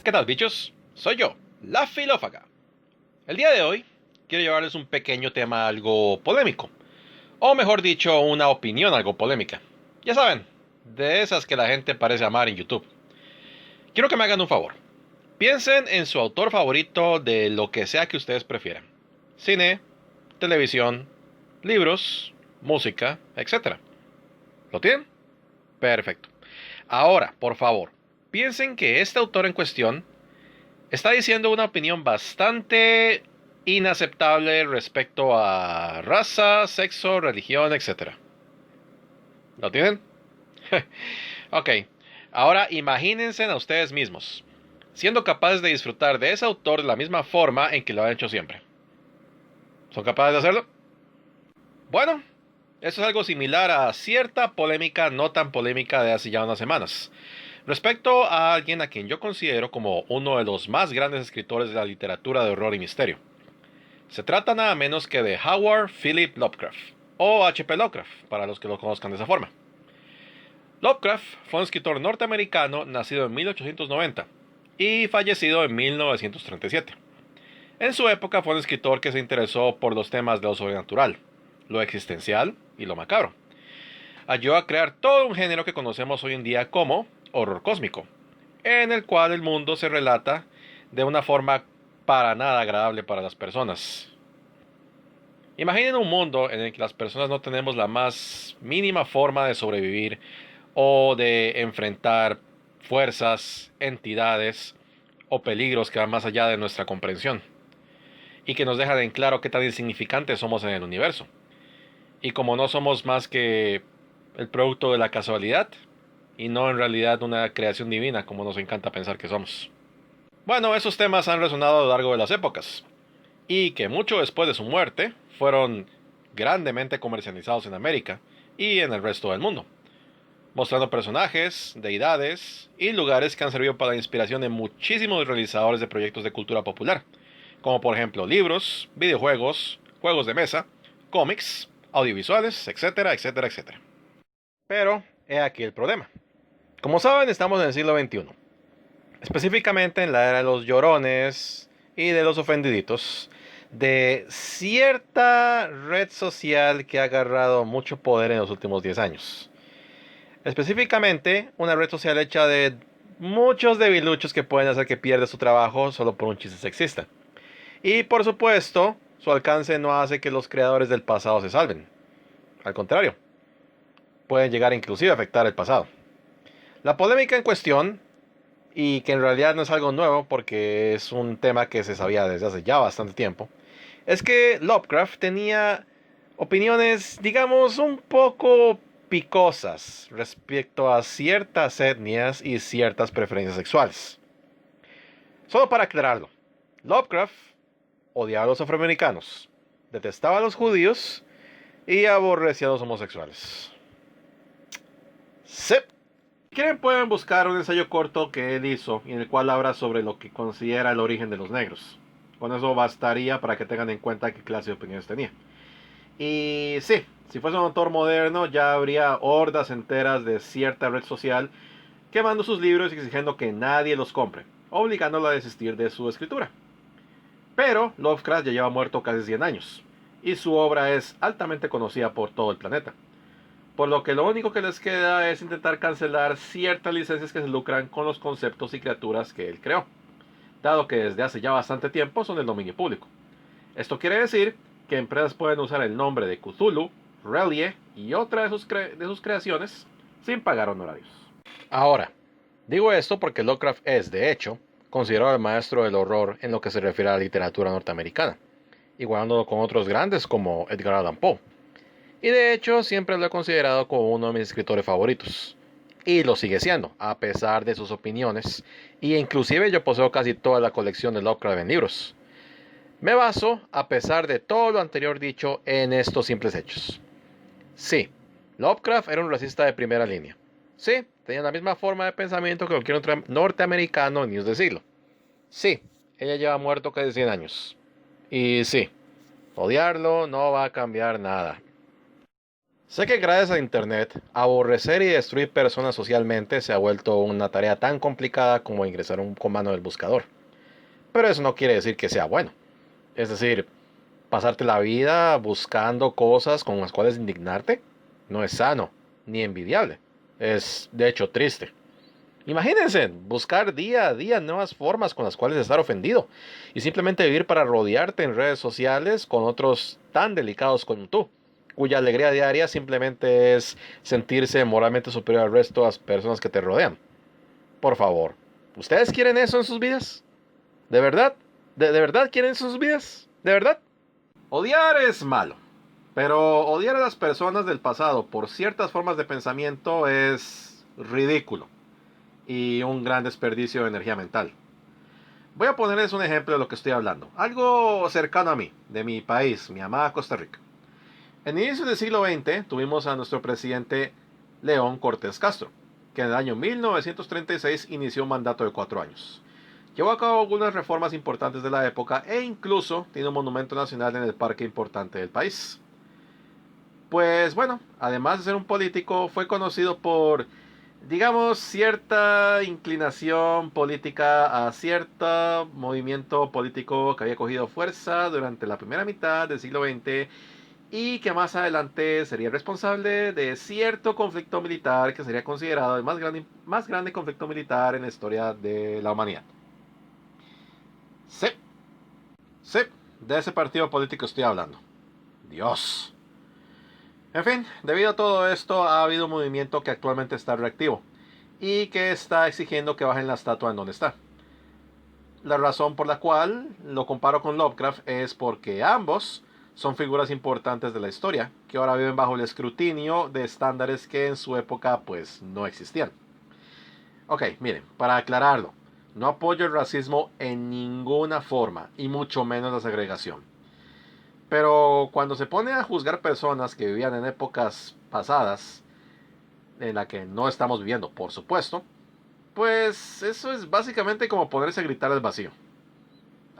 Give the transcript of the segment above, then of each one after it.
¿Qué tal, bichos? Soy yo, la Filófaga. El día de hoy quiero llevarles un pequeño tema algo polémico, o mejor dicho, una opinión algo polémica. Ya saben, de esas que la gente parece amar en YouTube. Quiero que me hagan un favor. Piensen en su autor favorito de lo que sea que ustedes prefieran. Cine, televisión, libros, música, etc. ¿Lo tienen? Perfecto. Ahora, por favor, piensen que este autor en cuestión está diciendo una opinión bastante inaceptable respecto a raza, sexo, religión, etc. ¿Lo tienen? Ok, ahora imagínense a ustedes mismos, siendo capaces de disfrutar de ese autor de la misma forma en que lo han hecho siempre. ¿Son capaces de hacerlo? Bueno, eso es algo similar a cierta polémica no tan polémica de hace ya unas semanas, respecto a alguien a quien yo considero como uno de los más grandes escritores de la literatura de horror y misterio. Se trata nada menos que de Howard Philip Lovecraft, o H.P. Lovecraft, para los que lo conozcan de esa forma. Lovecraft fue un escritor norteamericano nacido en 1890 y fallecido en 1937. En su época fue un escritor que se interesó por los temas de lo sobrenatural, lo existencial y lo macabro. Ayudó a crear todo un género que conocemos hoy en día como horror cósmico, en el cual el mundo se relata de una forma para nada agradable para las personas. Imaginen un mundo en el que las personas no tenemos la más mínima forma de sobrevivir o de enfrentar fuerzas, entidades o peligros que van más allá de nuestra comprensión y que nos dejan en claro qué tan insignificantes somos en el universo. Y como no somos más que el producto de la casualidad y no en realidad una creación divina como nos encanta pensar que somos. Bueno, esos temas han resonado a lo largo de las épocas y que mucho después de su muerte fueron grandemente comercializados en América y en el resto del mundo, mostrando personajes, deidades y lugares que han servido para la inspiración de muchísimos realizadores de proyectos de cultura popular, como por ejemplo libros, videojuegos, juegos de mesa, cómics, audiovisuales, etcétera, etcétera, etcétera. Pero he aquí el problema. Como saben, estamos en el siglo XXI, específicamente en la era de los llorones y de los ofendiditos, de cierta red social que ha agarrado mucho poder en los últimos 10 años. Específicamente, una red social hecha de muchos debiluchos que pueden hacer que pierda su trabajo solo por un chiste sexista. Y por supuesto, su alcance no hace que los creadores del pasado se salven. Al contrario, pueden llegar inclusive a afectar el pasado. La polémica en cuestión, y que en realidad no es algo nuevo porque es un tema que se sabía desde hace ya bastante tiempo, es que Lovecraft tenía opiniones, digamos, un poco picosas respecto a ciertas etnias y ciertas preferencias sexuales. Solo para aclararlo, Lovecraft odiaba a los afroamericanos, detestaba a los judíos y aborrecía a los homosexuales. Sí. Si quieren pueden buscar un ensayo corto que él hizo en el cual habla sobre lo que considera el origen de los negros. Con eso bastaría para que tengan en cuenta qué clase de opiniones tenía. Y sí, si fuese un autor moderno ya habría hordas enteras de cierta red social quemando sus libros y exigiendo que nadie los compre, obligándolo a desistir de su escritura. Pero Lovecraft ya lleva muerto casi 100 años, y su obra es altamente conocida por todo el planeta. Por lo que lo único que les queda es intentar cancelar ciertas licencias que se lucran con los conceptos y criaturas que él creó, dado que desde hace ya bastante tiempo son del dominio público. Esto quiere decir que empresas pueden usar el nombre de Cthulhu, Relie y otras de sus creaciones sin pagar honorarios. Ahora, digo esto porque Lovecraft es, de hecho, considerado el maestro del horror en lo que se refiere a la literatura norteamericana, igualándolo con otros grandes como Edgar Allan Poe. Y de hecho siempre lo he considerado como uno de mis escritores favoritos. Y lo sigue siendo, a pesar de sus opiniones. Y inclusive yo poseo casi toda la colección de Lovecraft en libros. Me baso, a pesar de todo lo anterior dicho, en estos simples hechos. Sí, Lovecraft era un racista de primera línea. Sí, tenía la misma forma de pensamiento que cualquier otro norteamericano en inicios de siglo. Sí, ella lleva muerto casi 100 años. Y sí, odiarlo no va a cambiar nada. Sé que gracias a Internet, aborrecer y destruir personas socialmente se ha vuelto una tarea tan complicada como ingresar un comando del buscador. Pero eso no quiere decir que sea bueno. Es decir, pasarte la vida buscando cosas con las cuales indignarte no es sano ni envidiable. Es de hecho triste. Imagínense buscar día a día nuevas formas con las cuales estar ofendido y simplemente vivir para rodearte en redes sociales con otros tan delicados como tú, cuya alegría diaria simplemente es sentirse moralmente superior al resto de las personas que te rodean. Por favor, ¿ustedes quieren eso en sus vidas? ¿De verdad? ¿De verdad quieren eso en sus vidas? ¿De verdad? Odiar es malo, pero odiar a las personas del pasado por ciertas formas de pensamiento es ridículo y un gran desperdicio de energía mental. Voy a ponerles un ejemplo de lo que estoy hablando. Algo cercano a mí, de mi país, mi amada Costa Rica. En el inicio del siglo XX tuvimos a nuestro presidente León Cortés Castro, que en el año 1936 inició un mandato de 4 años. Llevó a cabo algunas reformas importantes de la época e incluso tiene un monumento nacional en el parque importante del país. Pues bueno, además de ser un político, fue conocido por, digamos, cierta inclinación política a cierto movimiento político que había cogido fuerza durante la primera mitad del siglo XX y que más adelante sería responsable de cierto conflicto militar que sería considerado el más grande conflicto militar en la historia de la humanidad. Sí, sí, de ese partido político estoy hablando. Dios. En fin, debido a todo esto ha habido un movimiento que actualmente está reactivo y que está exigiendo que bajen la estatua en donde está. La razón por la cual lo comparo con Lovecraft es porque ambos son figuras importantes de la historia, que ahora viven bajo el escrutinio de estándares que en su época pues no existían. Ok, miren, para aclararlo, no apoyo el racismo en ninguna forma, y mucho menos la segregación. Pero cuando se pone a juzgar personas que vivían en épocas pasadas, en la que no estamos viviendo, por supuesto, pues eso es básicamente como ponerse a gritar al vacío.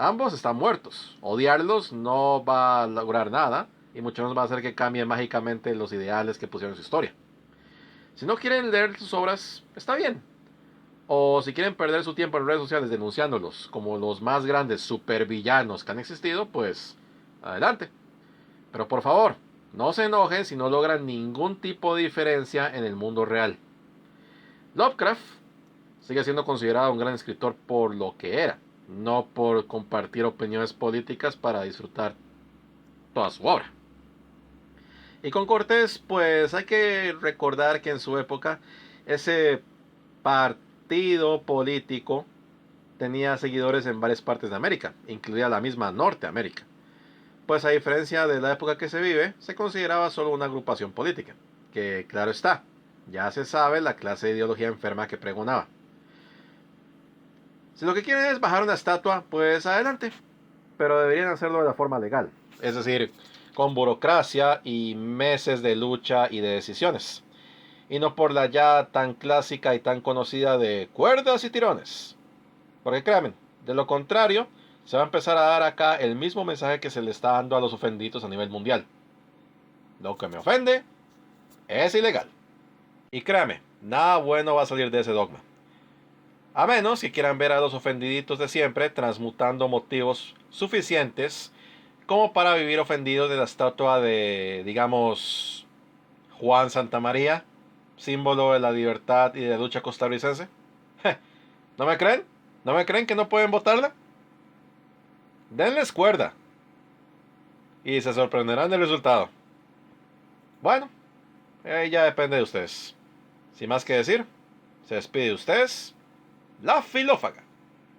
Ambos están muertos. Odiarlos no va a lograr nada y mucho menos va a hacer que cambien mágicamente los ideales que pusieron en su historia. Si no quieren leer sus obras, está bien. O si quieren perder su tiempo en redes sociales denunciándolos como los más grandes supervillanos que han existido, pues adelante. Pero por favor, no se enojen si no logran ningún tipo de diferencia en el mundo real. Lovecraft sigue siendo considerado un gran escritor por lo que era, no por compartir opiniones políticas para disfrutar toda su obra. Y con Cortés, pues hay que recordar que en su época ese partido político tenía seguidores en varias partes de América, incluida la misma Norteamérica. Pues a diferencia de la época que se vive, se consideraba solo una agrupación política, que claro está, ya se sabe la clase de ideología enferma que pregonaba. Si lo que quieren es bajar una estatua, pues adelante, pero deberían hacerlo de la forma legal, es decir, con burocracia y meses de lucha y de decisiones, y no por la ya tan clásica y tan conocida de cuerdas y tirones. Porque créanme, de lo contrario, se va a empezar a dar acá el mismo mensaje que se le está dando a los ofendidos a nivel mundial. Lo que me ofende es ilegal. Y créame, nada bueno va a salir de ese dogma. A menos que quieran ver a los ofendiditos de siempre transmutando motivos suficientes como para vivir ofendidos de la estatua de, digamos, Juan Santamaría, símbolo de la libertad y de lucha costarricense. ¿No me creen? ¿No me creen que no pueden votarla? Denles cuerda y se sorprenderán del resultado. Bueno, ya depende de ustedes. Sin más que decir, se despide de ustedes, la Filófaga.